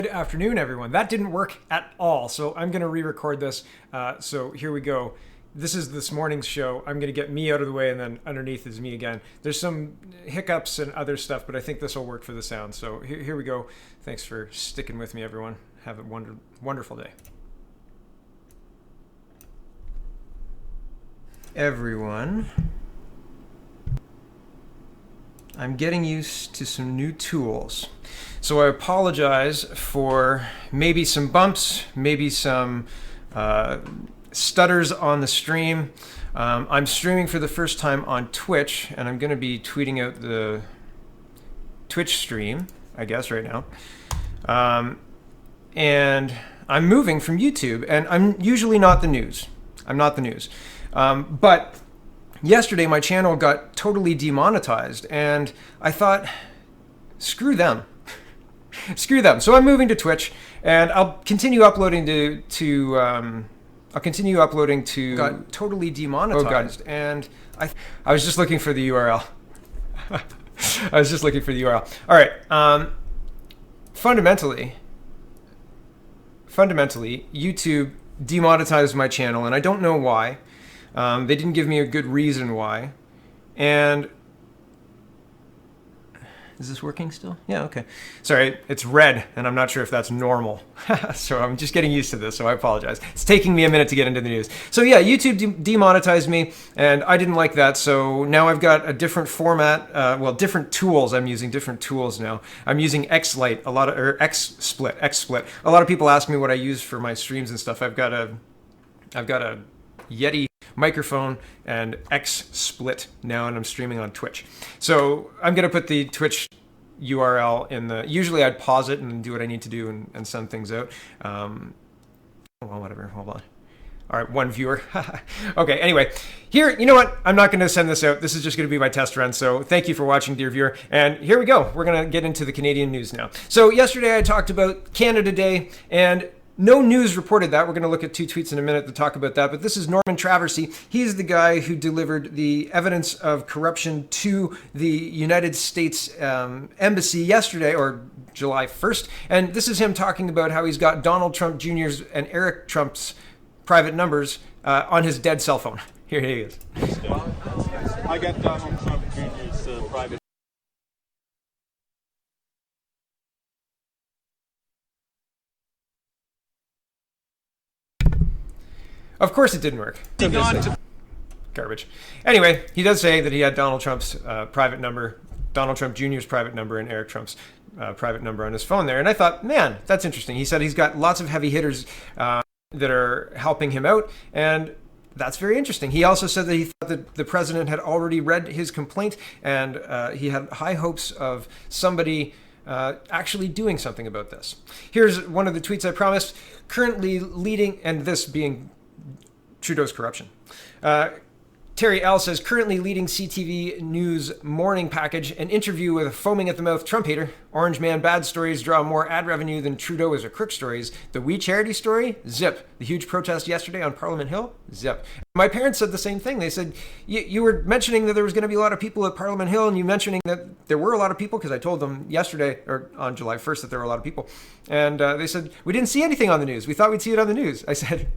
Good afternoon, everyone. That didn't work at all, so I'm going to re-record this. So here we go. This is this morning's show. I'm going to get me out of the way, and then underneath is me again. There's some hiccups and other stuff, but I think this will work for the sound. So here we go. Thanks for sticking with me, everyone. Have a wonderful day. Everyone, I'm getting used to some new tools. So I apologize for maybe some bumps, maybe some stutters on the stream. I'm streaming for the first time on Twitch, and I'm going to be tweeting out the Twitch stream, I guess, right now. And I'm moving from YouTube, and I'm usually not the news. I'm not the news. But yesterday my channel got totally demonetized, and I thought, screw them. Screw them. So I'm moving to Twitch, and I'll continue uploading to got totally demonetized. Oh God. And I was just looking for the URL. I was just looking for the URL. All right. Fundamentally, YouTube demonetized my channel, and I don't know why. They didn't give me a good reason why. And is this working still? Yeah, okay. Sorry, it's red, and I'm not sure if that's normal. So I'm just getting used to this, so I apologize. It's taking me a minute to get into the news. So yeah, YouTube demonetized me, and I didn't like that. So now I've got a different format, different tools. I'm using different tools now. I'm using XLite, XSplit. A lot of people ask me what I use for my streams and stuff. I've got a Yeti microphone and XSplit now, and I'm streaming on Twitch. So I'm going to put the Twitch URL in the... Usually I'd pause it and do what I need to do and send things out. Well, whatever. Hold on. All right, one viewer. Okay, anyway, here, you know what? I'm not going to send this out. This is just going to be my test run. So thank you for watching, dear viewer. And here we go. We're going to get into the Canadian news now. So yesterday I talked about Canada Day, and no news reported that. We're going to look at two tweets in a minute to talk about that. But this is Norman Traversy. He's the guy who delivered the evidence of corruption to the United States Embassy yesterday, or July 1st. And this is him talking about how he's got Donald Trump Jr.'s and Eric Trump's private numbers on his dead cell phone. Here he is. I got Donald Trump Jr.'s private. Of course it didn't work. Garbage. Anyway, he does say that he had Donald Trump's private number, Donald Trump Jr.'s private number, and Eric Trump's private number on his phone there. And I thought, man, that's interesting. He said he's got lots of heavy hitters that are helping him out, and that's very interesting. He also said that he thought that the president had already read his complaint, and he had high hopes of somebody actually doing something about this. Here's one of the tweets I promised. Currently leading, and this being Trudeau's corruption. Terry L. says, currently leading CTV News morning package, an interview with a foaming at the mouth Trump hater. Orange man bad stories draw more ad revenue than Trudeau is a crook stories. The We Charity story? Zip. The huge protest yesterday on Parliament Hill? Zip. My parents said the same thing. They said, you were mentioning that there was going to be a lot of people at Parliament Hill, and you mentioning that there were a lot of people, because I told them yesterday, or on July 1st, that there were a lot of people. And they said, we didn't see anything on the news. We thought we'd see it on the news. I said,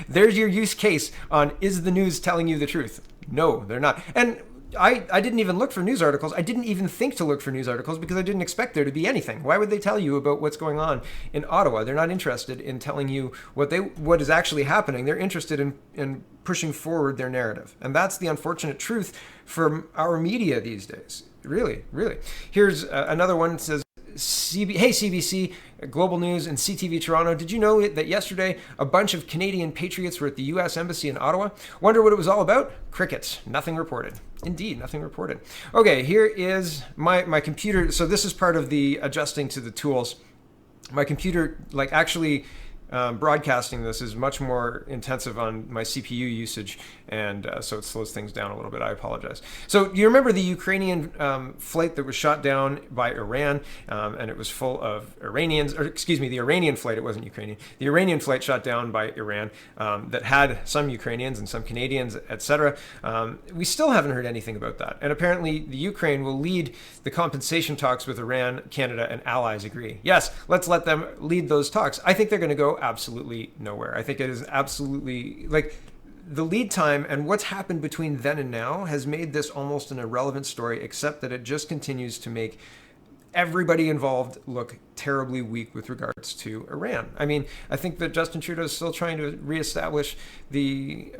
there's your use case on, is the news telling you the truth? No, they're not. And I didn't even look for news articles. I didn't even think to look for news articles because I didn't expect there to be anything. Why would they tell you about what's going on in Ottawa? They're not interested in telling you what is actually happening. They're interested in pushing forward their narrative. And that's the unfortunate truth from our media these days. Really, really. Here's another one that says, hey CBC, Global News, and CTV Toronto, did you know that yesterday a bunch of Canadian patriots were at the U.S. Embassy in Ottawa? Wonder what it was all about? Crickets. Nothing reported. Indeed, nothing reported. Okay, here is my computer. So this is part of the adjusting to the tools. My computer actually broadcasting this is much more intensive on my CPU usage, and so it slows things down a little bit. I apologize. So you remember the Ukrainian flight that was shot down by Iran, and it was full of Iranians, or excuse me, the Iranian flight, it wasn't Ukrainian. The Iranian flight shot down by Iran that had some Ukrainians and some Canadians, etc. We still haven't heard anything about that. And apparently the Ukraine will lead the compensation talks with Iran, Canada, and allies agree. Yes, let's let them lead those talks. I think they're going to go absolutely nowhere. I think it is absolutely, like, the lead time and what's happened between then and now has made this almost an irrelevant story, except that it just continues to make everybody involved look terribly weak with regards to Iran. I mean, I think that Justin Trudeau is still trying to reestablish the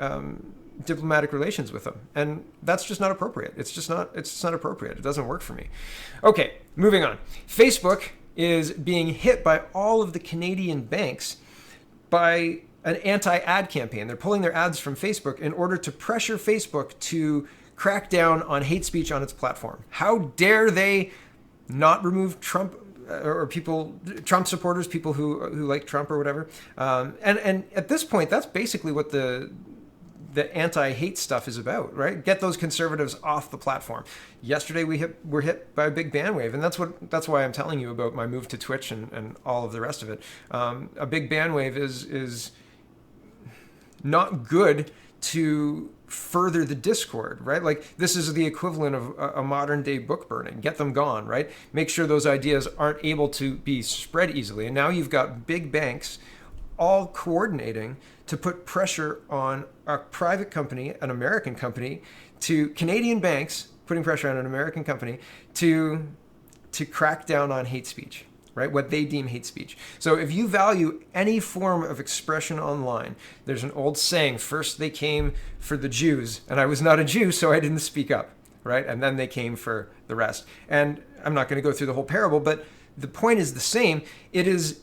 diplomatic relations with them, and that's just not appropriate. It's just not appropriate. It doesn't work for me. Okay, moving on. Facebook is being hit by all of the Canadian banks by an anti-ad campaign. They're pulling their ads from Facebook in order to pressure Facebook to crack down on hate speech on its platform. How dare they not remove Trump or Trump supporters, people who like Trump or whatever. And at this point, that's basically what the anti-hate stuff is about, right? Get those conservatives off the platform. Yesterday we were hit by a big bandwave, and that's why I'm telling you about my move to Twitch and all of the rest of it. A big bandwave is not good to further the discord, right? Like, this is the equivalent of a modern day book burning. Get them gone, right? Make sure those ideas aren't able to be spread easily. And now you've got big banks all coordinating to put pressure on a private company, an American company, to Canadian banks putting pressure on an American company to crack down on hate speech, right? What they deem hate speech. So if you value any form of expression online, there's an old saying, first they came for the Jews, and I was not a Jew, so I didn't speak up, right? And then they came for the rest. And I'm not going to go through the whole parable, but the point is the same. It is,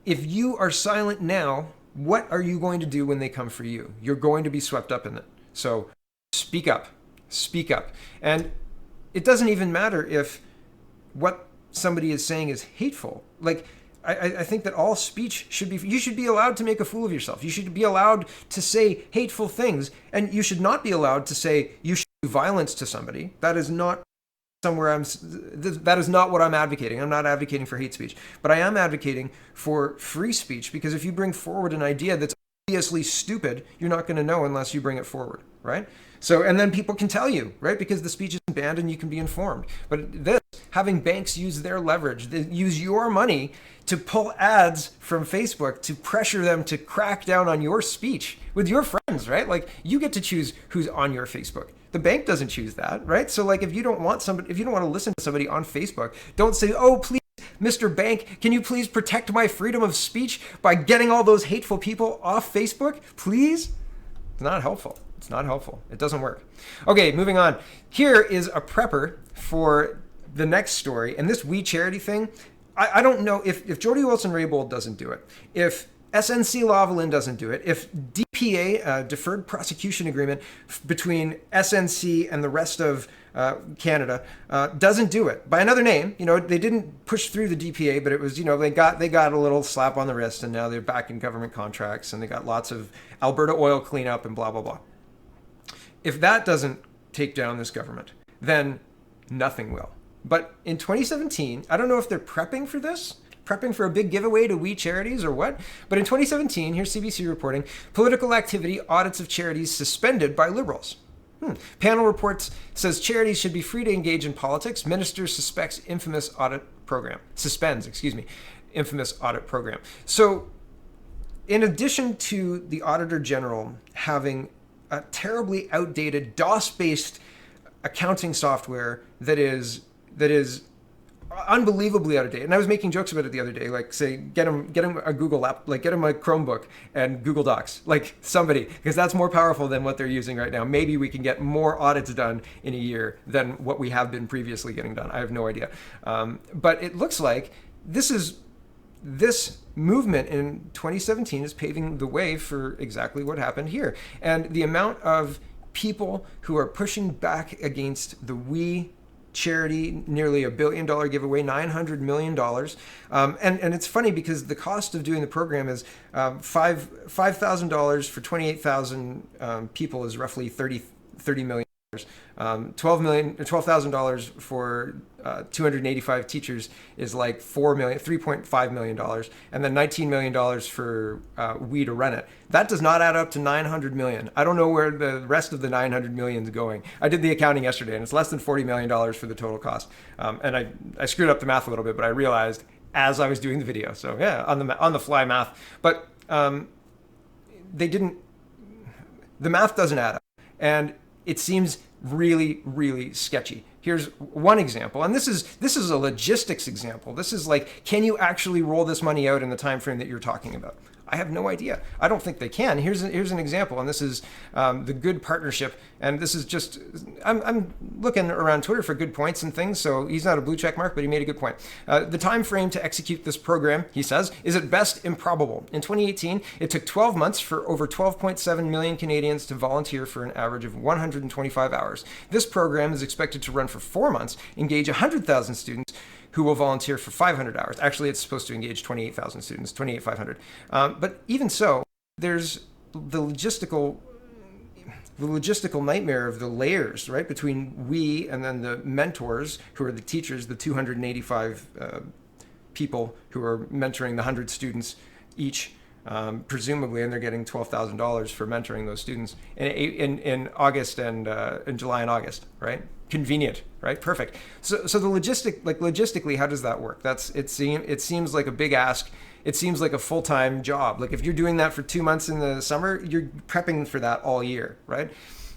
if you are silent now, what are you going to do when they come for you? You're going to be swept up in it. So speak up. Speak up. And it doesn't even matter if what somebody is saying is hateful. Like, I think that all speech should be, you should be allowed to make a fool of yourself. You should be allowed to say hateful things, and you should not be allowed to say you should do violence to somebody. That is not that is not what I'm advocating. I'm not advocating for hate speech, but I am advocating for free speech, because if you bring forward an idea that's obviously stupid, you're not going to know unless you bring it forward, right? So, and then people can tell you, right? Because the speech isn't banned and you can be informed. But this, having banks use their leverage, they use your money to pull ads from Facebook to pressure them to crack down on your speech with your friends, right? Like, you get to choose who's on your Facebook. The bank doesn't choose that, right? So, like, if you don't want to listen to somebody on Facebook, don't say, oh, please, Mr. Bank, can you please protect my freedom of speech by getting all those hateful people off Facebook, please? It's not helpful. It's not helpful. It doesn't work. Okay, moving on. Here is a prepper for the next story. And this We Charity thing, I don't know if Jody Wilson-Raybould doesn't do it, if SNC-Lavalin doesn't do it, if DPA, Deferred Prosecution Agreement between SNC and the rest of Canada, doesn't do it by another name. You know, they didn't push through the DPA, but it was, you know, they got a little slap on the wrist, and now they're back in government contracts, and they got lots of Alberta oil cleanup and blah, blah, blah. If that doesn't take down this government, then nothing will. But in 2017, I don't know if they're prepping for this, prepping for a big giveaway to We Charities or what, but in 2017, here's CBC reporting, political activity audits of charities suspended by Liberals. Panel reports says charities should be free to engage in politics. Minister suspects infamous audit program. Suspends, infamous audit program. So in addition to the Auditor General having a terribly outdated DOS-based accounting software that is unbelievably out of date. And I was making jokes about it the other day, like, say, get him a Google app, like, get him a Chromebook and Google Docs, like, somebody, because that's more powerful than what they're using right now. Maybe we can get more audits done in a year than what we have been previously getting done. I have no idea. But it looks like this movement in 2017 is paving the way for exactly what happened here. And the amount of people who are pushing back against the We charity, nearly $1 billion giveaway, $900 million. And it's funny because the cost of doing the program is $5,000 for 28,000 people is roughly $30 million. $12,000 for 285 teachers is like $3.5 million, and then $19 million for we to run it. That does not add up to $900 million. I don't know where the rest of the $900 million is going. I did the accounting yesterday, and it's less than $40 million for the total cost. And I screwed up the math a little bit, but I realized as I was doing the video. So yeah, on the fly math, but the math doesn't add up, and it seems really, really sketchy. Here's one example, and this is a logistics example. This is like, can you actually roll this money out in the time frame that you're talking about? I have no idea. I don't think they can. Here's an example, and this is the Good Partnership, and this is just, I'm looking around Twitter for good points and things, so he's not a blue check mark, but he made a good point. The time frame to execute this program, he says, is at best improbable. In 2018, it took 12 months for over 12.7 million Canadians to volunteer for an average of 125 hours. This program is expected to run for 4 months, engage 100,000 students, who will volunteer for 500 hours. Actually, it's supposed to engage 28,000 students, 28,500. But even so, there's the logistical nightmare of the layers, right, between we and then the mentors, who are the teachers, the 285 people who are mentoring the 100 students each, presumably, and they're getting $12,000 for mentoring those students in August and in July and August, right? Convenient, right? Perfect. So the logistically, how does that work? It seems like a big ask. It seems like a full-time job. Like if you're doing that for 2 months in the summer, you're prepping for that all year, right?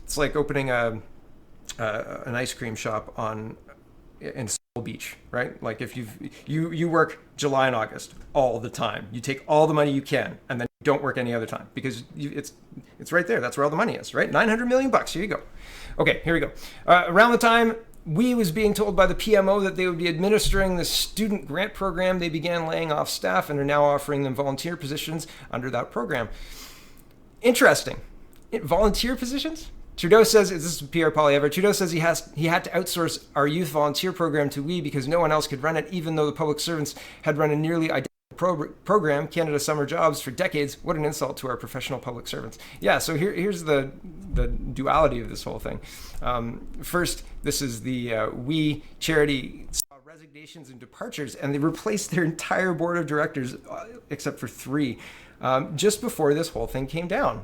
It's like opening an ice cream shop in Soul Beach, right? Like if you work July and August all the time, you take all the money you can, and then you don't work any other time because it's right there. That's where all the money is, right? $900 million. Here you go. Okay, here we go. Around the time we was being told by the PMO that they would be administering the student grant program, they began laying off staff and are now offering them volunteer positions under that program. Interesting. Volunteer positions? Trudeau says, this is PR Polievere, Trudeau says he had to outsource our youth volunteer program to we because no one else could run it, even though the public servants had run a nearly identical program, Canada Summer Jobs, for decades. What an insult to our professional public servants. Yeah, so here's the duality of this whole thing. First, this is the we charity saw resignations and departures, and they replaced their entire board of directors, except for 3. Just before this whole thing came down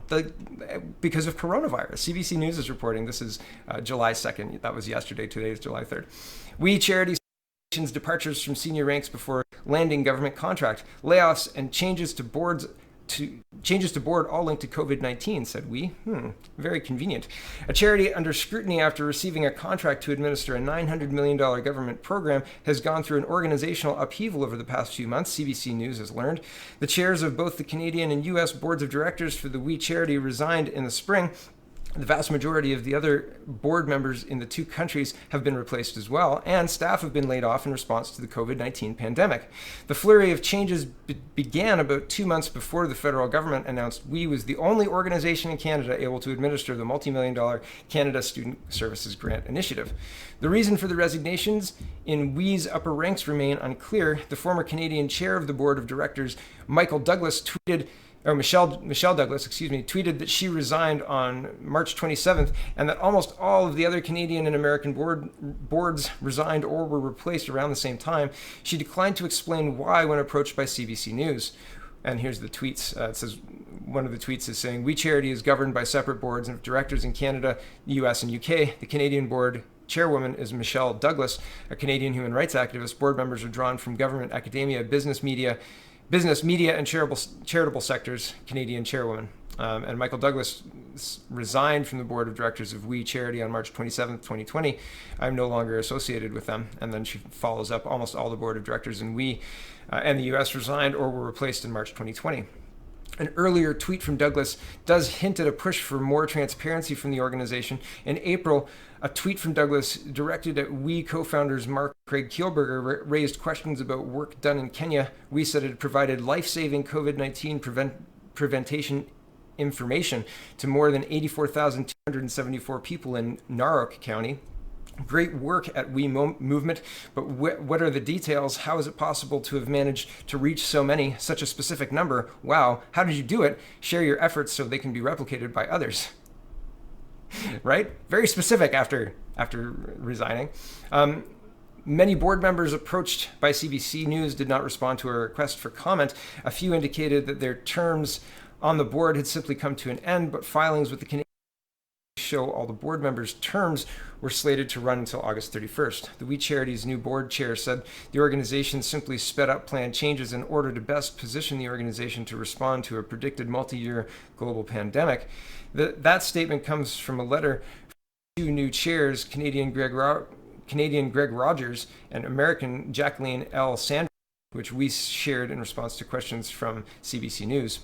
because of coronavirus. CBC News is reporting, this is July 2nd. That was yesterday. Today is July 3rd. We charity departures from senior ranks before landing government contract, layoffs and changes to board all linked to COVID-19, said we. Very convenient. A charity under scrutiny after receiving a contract to administer a $900 million government program has gone through an organizational upheaval over the past few months, CBC News has learned. The chairs of both the Canadian and U.S. boards of directors for the We charity resigned in the spring. The vast majority of the other board members in the 2 countries have been replaced as well, and staff have been laid off in response to the COVID-19 pandemic. The flurry of changes began about 2 months before the federal government announced We was the only organization in Canada able to administer the multi-million-dollar Canada Student Services Grant Initiative. The reason for the resignations in We's upper ranks remain unclear. The former Canadian chair of the board of directors, Michelle Douglas, tweeted that she resigned on March 27th and that almost all of the other Canadian and American boards resigned or were replaced around the same time. She declined to explain why when approached by CBC News. And here's the tweets. It says, one of the tweets is saying, We Charity is governed by separate boards of directors in Canada, the US, and UK. The Canadian board chairwoman is Michelle Douglas, a Canadian human rights activist. Board members are drawn from government, academia, business, media, and charitable sectors, Canadian chairwoman. And Michelle Douglas resigned from the board of directors of We Charity on March 27th, 2020. I'm no longer associated with them. And then she follows up, almost all the board of directors in We and the US resigned or were replaced in March 2020. An earlier tweet from Douglas does hint at a push for more transparency from the organization. In April, a tweet from Douglas directed at We co-founders Mark Craig Kielburger raised questions about work done in Kenya. We said it had provided life-saving COVID-19 prevention information to more than 84,274 people in Narok County. Great work at We Movement, but what are the details? How is it possible to have managed to reach so many, such a specific number? Wow, how did you do it? Share your efforts so they can be replicated by others. Right? Very specific after resigning. Many board members approached by CBC News did not respond to a request for comment. A few indicated that their terms on the board had simply come to an end, but filings with the Canadian show all the board members' terms were slated to run until August 31st. The We Charity's new board chair said the organization simply sped up planned changes in order to best position the organization to respond to a predicted multi-year global pandemic. That statement comes from a letter from two new chairs, Canadian Greg Rogers and American Jacqueline L. Sanders, which we shared in response to questions from CBC News.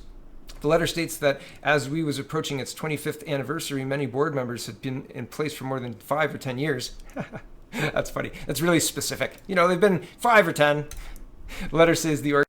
The letter states that as We was approaching its 25th anniversary, many board members had been in place for more than 5 or 10 years. That's funny. That's really specific. They've been 5 or 10. The letter says the organization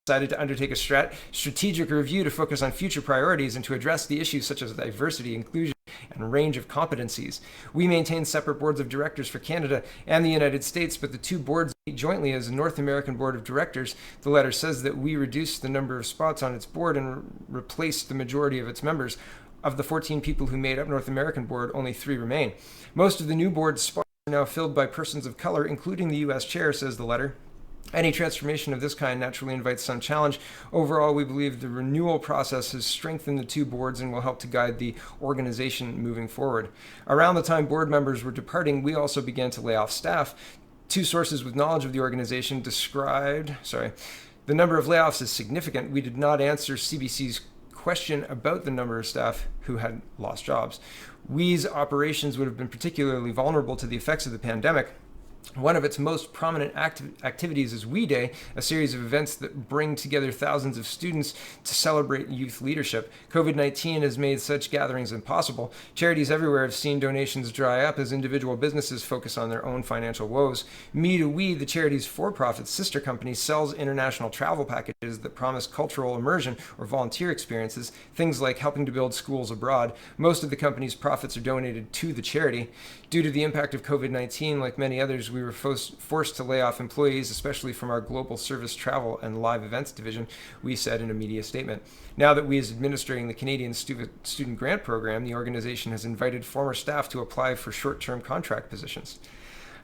decided to undertake a strategic review to focus on future priorities and to address the issues such as diversity, inclusion, and range of competencies. We maintain separate boards of directors for Canada and the United States, but the two boards meet jointly as a North American board of directors. The letter says that We reduced the number of spots on its board and replaced the majority of its members. Of the 14 people who made up North American board, only 3 remain. Most of the new board spots are now filled by persons of color, including the U.S. chair, says the letter. Any transformation of this kind naturally invites some challenge. Overall, we believe the renewal process has strengthened the two boards and will help to guide the organization moving forward. Around the time board members were departing, we also began to lay off staff. Two sources with knowledge of the organization described, the number of layoffs is significant. We did not answer CBC's question about the number of staff who had lost jobs. We's operations would have been particularly vulnerable to the effects of the pandemic. One of its most prominent activities is We Day, a series of events that bring together thousands of students to celebrate youth leadership. COVID-19 has made such gatherings impossible. Charities everywhere have seen donations dry up as individual businesses focus on their own financial woes. Me to We, the charity's for-profit sister company, sells international travel packages that promise cultural immersion or volunteer experiences, things like helping to build schools abroad. Most of the company's profits are donated to the charity. Due to the impact of COVID-19, like many others, we were forced to lay off employees, especially from our global service travel and live events division, we said in a media statement. Now that We is administering the Canadian Student Grant Program, the organization has invited former staff to apply for short-term contract positions.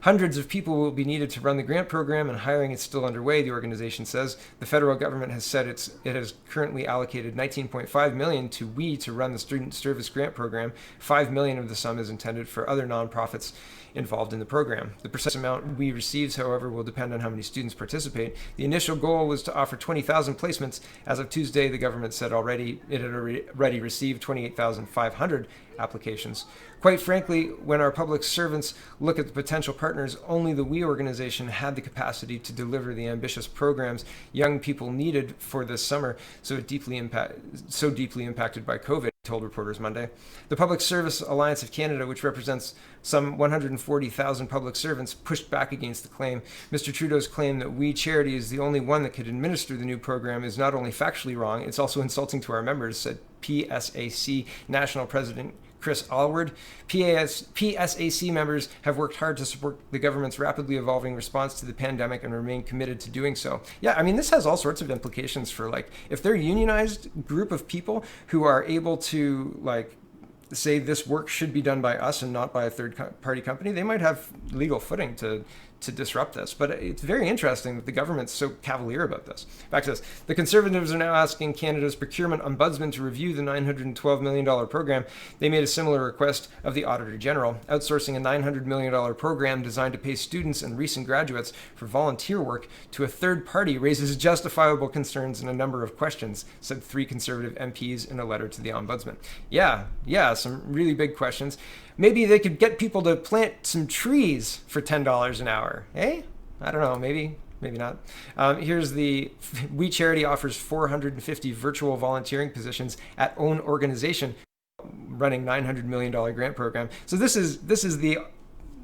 Hundreds of people will be needed to run the grant program, and hiring is still underway, the organization says. The federal government has said it has currently allocated $19.5 million to We to run the Student Service Grant Program. $5 million of the sum is intended for other nonprofits involved in the program. The precise amount We receives, however, will depend on how many students participate. The initial goal was to offer 20,000 placements. As of Tuesday, the government said it had already received 28,500 applications. Quite frankly, when our public servants look at the potential partners, only the We organization had the capacity to deliver the ambitious programs young people needed for this summer, so deeply impacted by COVID, told reporters Monday. The Public Service Alliance of Canada, which represents some 140,000 public servants, pushed back against the claim. Mr. Trudeau's claim that We Charity is the only one that could administer the new program is not only factually wrong, it's also insulting to our members, said PSAC National President Chris Alward. PSAC members have worked hard to support the government's rapidly evolving response to the pandemic and remain committed to doing so. Yeah, I mean, this has all sorts of implications for, if they're a unionized group of people who are able to, say this work should be done by us and not by a third-party company, they might have legal footing to disrupt this. But it's very interesting that the government's so cavalier about this. Back to this. The Conservatives are now asking Canada's procurement ombudsman to review the $912 million program. They made a similar request of the Auditor General. Outsourcing a $900 million program designed to pay students and recent graduates for volunteer work to a third party raises justifiable concerns and a number of questions, said 3 Conservative MPs in a letter to the Ombudsman. Yeah, some really big questions. Maybe they could get people to plant some trees for $10 an hour. Eh? I don't know. Maybe not. Here's the We Charity offers 450 virtual volunteering positions at own organization running $900 million grant program. So this is the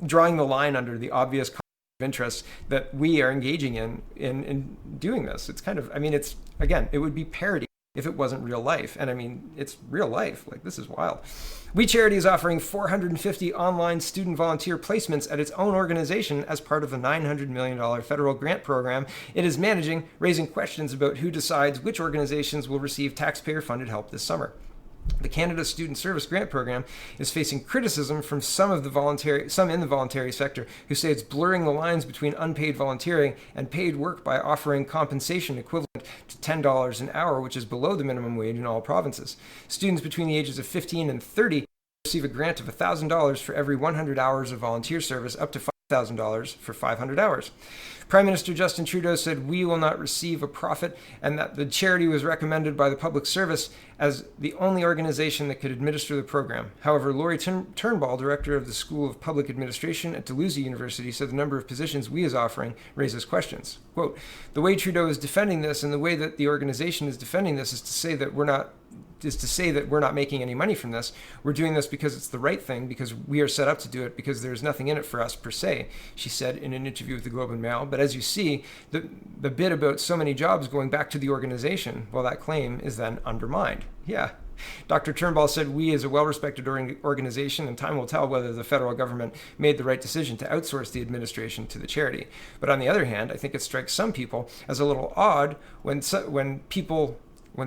drawing the line under the obvious conflict of interest that we are engaging in doing this. It's kind of, it would be parody if it wasn't real life. And I mean, it's real life. Like, this is wild. We Charity is offering 450 online student volunteer placements at its own organization as part of the $900 million federal grant program it is managing, raising questions about who decides which organizations will receive taxpayer-funded help this summer. The Canada Student Service Grant Program is facing criticism from some in the voluntary sector who say it's blurring the lines between unpaid volunteering and paid work by offering compensation equivalent to $10 an hour, which is below the minimum wage in all provinces. Students between the ages of 15 and 30 receive a grant of $1,000 for every 100 hours of volunteer service, up to $5,000 for 500 hours. Prime Minister Justin Trudeau said we will not receive a profit, and that the charity was recommended by the Public Service as the only organization that could administer the program. However, Laurie Turnbull, director of the School of Public Administration at Dalhousie University, said the number of positions we is offering raises questions. Quote, the way Trudeau is defending this and the way that the organization is defending this is to say that we're not making any money from this. We're doing this because it's the right thing, because we are set up to do it, because there's nothing in it for us per se, she said in an interview with the Globe and Mail. But as you see, the bit about so many jobs going back to the organization, well, that claim is then undermined. Yeah. Dr. Turnbull said we is a well-respected organization, and time will tell whether the federal government made the right decision to outsource the administration to the charity. But on the other hand, I think it strikes some people as a little odd when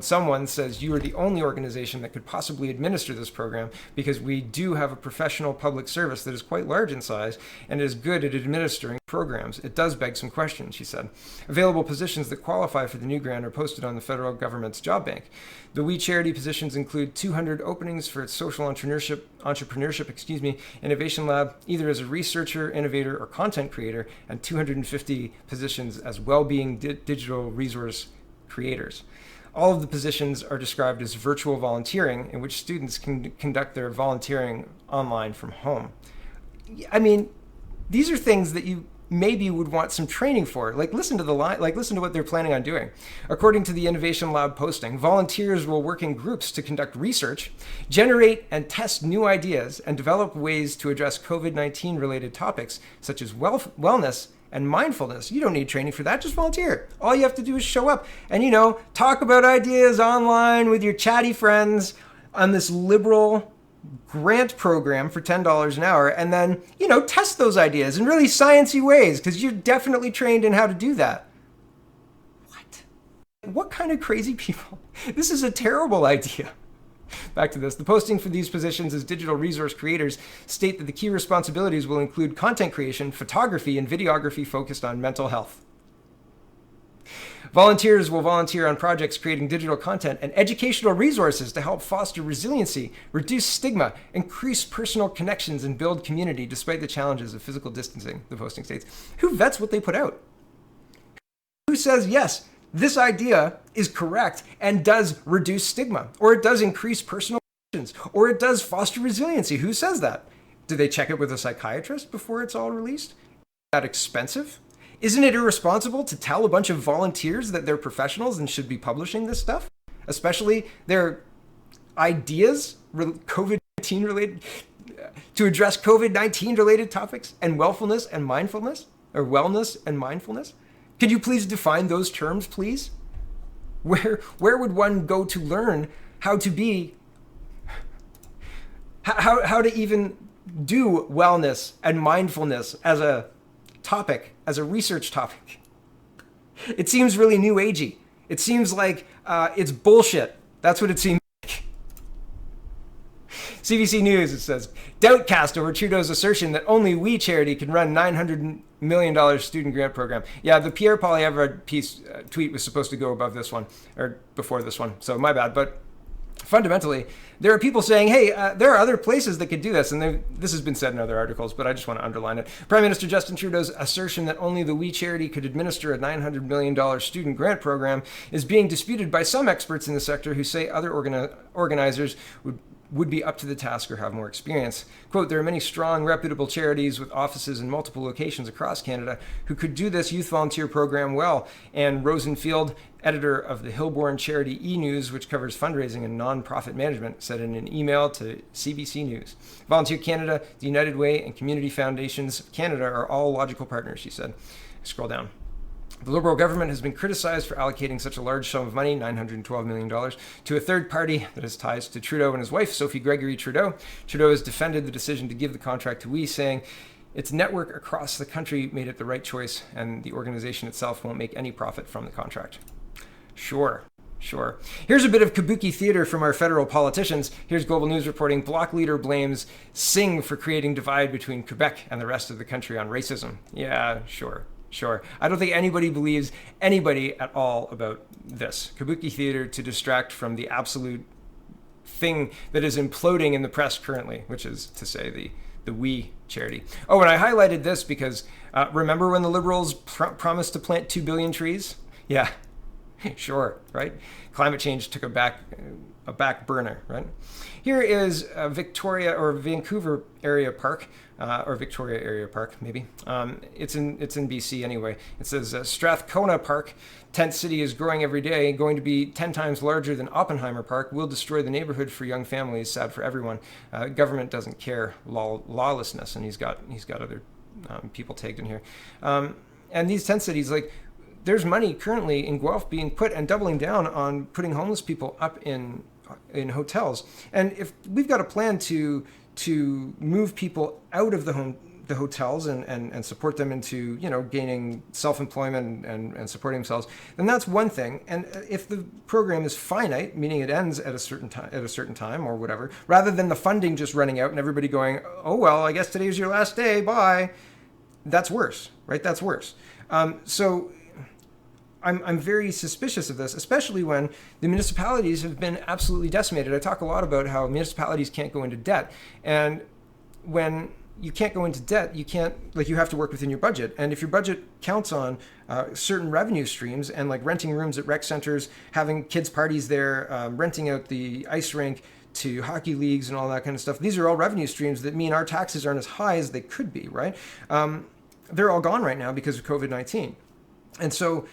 someone says you are the only organization that could possibly administer this program, because we do have a professional public service that is quite large in size and is good at administering programs. It does beg some questions, she said. Available positions that qualify for the new grant are posted on the federal government's job bank. The We Charity positions include 200 openings for its social entrepreneurship, innovation lab, either as a researcher, innovator, or content creator, and 250 positions as well-being digital resource creators. All of the positions are described as virtual volunteering, in which students can conduct their volunteering online from home. I mean, these are things that you maybe would want some training for. Listen to what they're planning on doing. According to the Innovation Lab posting, volunteers will work in groups to conduct research, generate and test new ideas, and develop ways to address COVID-19 related topics such as wellness and mindfulness. You don't need training for that. Just volunteer. All you have to do is show up and, talk about ideas online with your chatty friends on this liberal grant program for $10 an hour, and then, test those ideas in really sciencey ways, because you're definitely trained in how to do that. What kind of crazy people? This is a terrible idea. Back to this. The posting for these positions as digital resource creators state that the key responsibilities will include content creation, photography, and videography focused on mental health. Volunteers will volunteer on projects creating digital content and educational resources to help foster resiliency, reduce stigma, increase personal connections, and build community despite the challenges of physical distancing, the posting states. Who vets what they put out? Who says, yes, this idea is correct and does reduce stigma, or it does increase personal connections, or it does foster resiliency? Who says that? Do they check it with a psychiatrist before it's all released? Is that expensive? Isn't it irresponsible to tell a bunch of volunteers that they're professionals and should be publishing this stuff? Especially their ideas, COVID-19 related, to address COVID-19 related topics and wellness and mindfulness, or wellness and mindfulness? Could you please define those terms, please? Where would one go to learn how to be, how to even do wellness and mindfulness as a topic, as a research topic? It seems really new agey. It seems like it's bullshit. That's what it seems like. CBC News, it says, doubt cast over Trudeau's assertion that only We Charity can run $900 million student grant program. Yeah, the Pierre Polievere tweet was supposed to go above this one, or before this one, so my bad. But fundamentally, there are people saying, hey, there are other places that could do this, and this has been said in other articles, but I just want to underline it. Prime Minister Justin Trudeau's assertion that only the We Charity could administer a $900 million student grant program is being disputed by some experts in the sector who say other organizers would be up to the task or have more experience. Quote, there are many strong, reputable charities with offices in multiple locations across Canada who could do this youth volunteer program well. And Rosenfield, editor of the Hillborn charity E-News, which covers fundraising and non-profit management, said in an email to CBC News. Volunteer Canada, the United Way, and Community Foundations of Canada are all logical partners, she said. Scroll down. The Liberal government has been criticized for allocating such a large sum of money, $912 million, to a third party that has ties to Trudeau and his wife, Sophie Gregory Trudeau. Trudeau has defended the decision to give the contract to WE, saying its network across the country made it the right choice, and the organization itself won't make any profit from the contract. Sure. Here's a bit of kabuki theater from our federal politicians. Here's Global News reporting: Bloc leader blames Singh for creating divide between Quebec and the rest of the country on racism. Yeah, sure. I don't think anybody believes anybody at all about this. Kabuki theater to distract from the absolute thing that is imploding in the press currently, which is to say the WE charity. Oh, and I highlighted this because remember when the Liberals promised to plant 2 billion trees? Yeah, sure, right? Climate change took a back burner, right? Here is Victoria or Vancouver area park, or Victoria area park, maybe. It's in BC anyway. It says Strathcona Park, tent city is growing every day, going to be 10 times larger than Oppenheimer Park, will destroy the neighborhood for young families, sad for everyone. Government doesn't care, lawlessness, and he's got other people tagged in here. And these tent cities, like, there's money currently in Guelph being put and doubling down on putting homeless people up in hotels. And if we've got a plan to move people out of the hotels and support them into, gaining self-employment and supporting themselves, then that's one thing. And if the program is finite, meaning it ends at a certain time or whatever, rather than the funding just running out and everybody going, oh well, I guess today's your last day, bye. That's worse, right? That's worse. So I'm very suspicious of this, especially when the municipalities have been absolutely decimated. I talk a lot about how municipalities can't go into debt. And when you can't go into debt, you have to work within your budget. And if your budget counts on certain revenue streams and like renting rooms at rec centers, having kids' parties there, renting out the ice rink to hockey leagues and all that kind of stuff, these are all revenue streams that mean our taxes aren't as high as they could be, right? They're all gone right now because of COVID-19. And so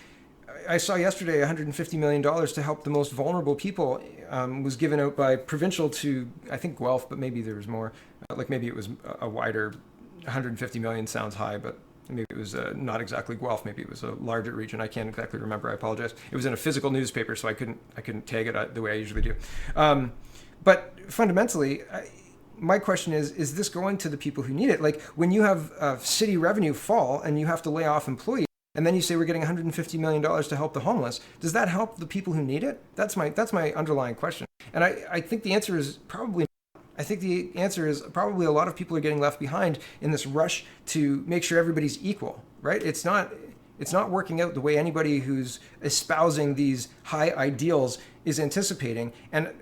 I saw yesterday $150 million to help the most vulnerable people was given out by provincial to, I think, Guelph, but maybe there was more. Maybe it was a wider, 150 million sounds high, but maybe it was not exactly Guelph. Maybe it was a larger region. I can't exactly remember. I apologize. It was in a physical newspaper, so I couldn't tag it the way I usually do. But fundamentally, my question is this going to the people who need it? Like when you have city revenue fall and you have to lay off employees, and then you say we're getting $150 million to help the homeless, does that help the people who need it? That's my underlying question. And I think the answer is probably not. I think the answer is probably a lot of people are getting left behind in this rush to make sure everybody's equal, right? It's not working out the way anybody who's espousing these high ideals is anticipating. And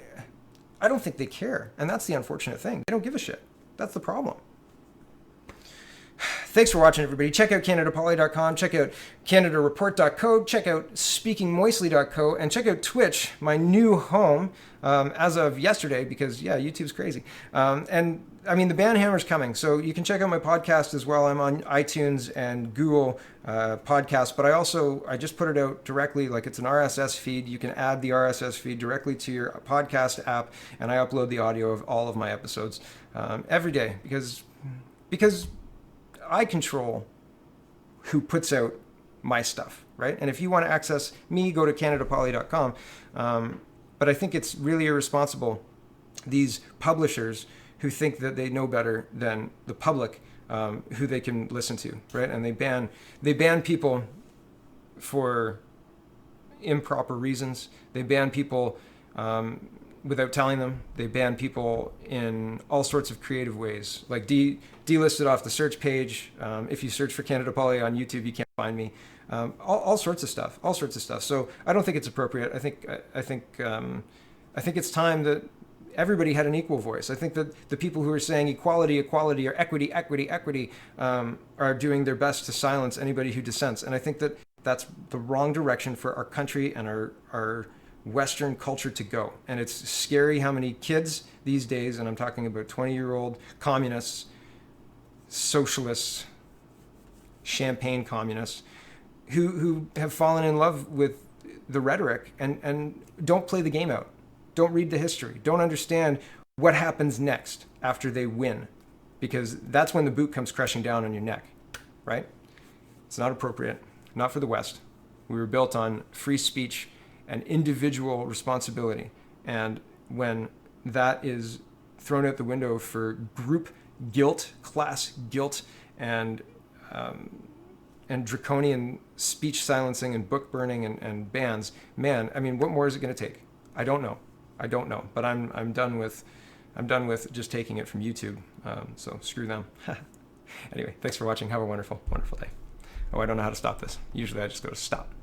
I don't think they care. And that's the unfortunate thing. They don't give a shit. That's the problem. Thanks for watching, everybody. Check out CanadaPoly.com, check out CanadaReport.co, check out SpeakingMoistly.co, and check out Twitch, my new home, as of yesterday, because, yeah, YouTube's crazy. And, I mean, the Banhammer's coming, so you can check out my podcast as well. I'm on iTunes and Google Podcasts, but I just put it out directly, like it's an RSS feed. You can add the RSS feed directly to your podcast app, and I upload the audio of all of my episodes every day, because I control who puts out my stuff, right? And if you want to access me, go to CanadaPoly.com. But I think it's really irresponsible, these publishers who think that they know better than the public who they can listen to, right? And they ban people for improper reasons. They ban people without telling them. They ban people in all sorts of creative ways, like delisted off the search page. If you search for Canada Poly on YouTube, you can't find me. All sorts of stuff. So I don't think it's appropriate. I think it's time that everybody had an equal voice. I think that the people who are saying equality, or equity, are doing their best to silence anybody who dissents. And I think that that's the wrong direction for our country and our Western culture to go. And it's scary how many kids these days, and I'm talking about 20-year-old communists, socialists, champagne communists, who have fallen in love with the rhetoric and don't play the game out. Don't read the history. Don't understand what happens next after they win, because that's when the boot comes crashing down on your neck, right? It's not appropriate, not for the West. We were built on free speech and individual responsibility. And when that is thrown out the window for group guilt, class guilt, and draconian speech silencing and book burning and bans, man, I mean, what more is it going to take? I don't know. But I'm done with just taking it from YouTube. So screw them. Anyway, thanks for watching. Have a wonderful, wonderful day. Oh, I don't know how to stop this. Usually I just go to stop.